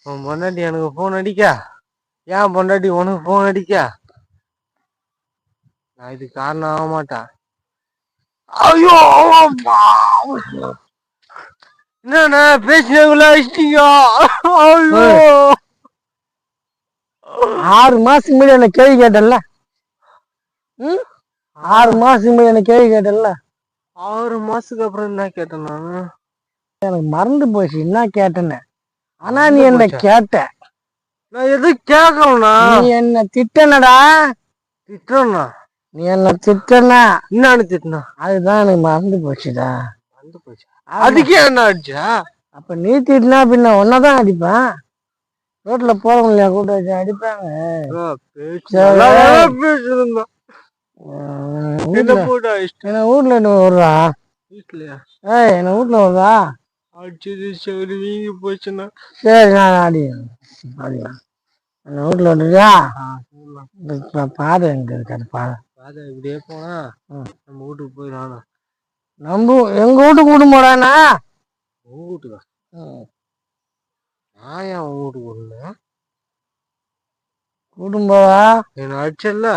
உன் பொண்டாட்டி எனக்கு போன் அடிக்கா, ஏன் பொண்டாட்டி உனக்கு போன் அடிக்கா? நான் இது காரணம் ஆக மாட்டேன். ஐயோ என்ன பேசினக்குள்ள அடிச்சிட்டீங்க? ஐயோ 6 மாசத்துக்கு முன்னாடி என்ன கேள்வி கேட்டல. 6 மாசத்துக்கு முன்னாடி என்ன கேள்வி கேட்டல. 6 மாசத்துக்கு அப்புறம் என்ன கேட்டேன் நானு? எனக்கு மறந்து போச்சு என்ன கேட்டேன்னு. ஆனா நீ என்ன கேட்ட. நான் எதுவும் கேட்கலண்ணா. நீ என்ன திட்டனடா. திட்டனா? நீ என்ன திட்டனா? என்னன்னு திட்டினா? அதுதான் எனக்கு மறந்து போச்சுடா. மறந்து போச்சு. அதுக்கே என்ன அடிச்சா? அப்ப நீ திட்டினா பின்ன ஒன்னதான் அடிப்பேன். ரோட்ல போறவங்கள கூட வச்சு அடிப்பாங்க. என்ன வீட்டுல வருதா? வீட்லயா? என்ன வீட்டுல வருதா? அடிச்சது சரி வீங்கி போச்சுன்னா. சரி நான் அடிக்கலாம். என்ன வீட்டுல வந்துருக்கியா? பாதை எங்க இருக்காது? பாதை இப்படியே போனா நம்ம வீட்டுக்கு போயிடலாம். எங்க வீட்டுக்கு கூட்டு போடானா? உங்க வீட்டுக்கா? நான் ஏன் உங்க வீட்டுக்கு வரல? கூட்டும் போவா? என்ன அடிச்சல்ல.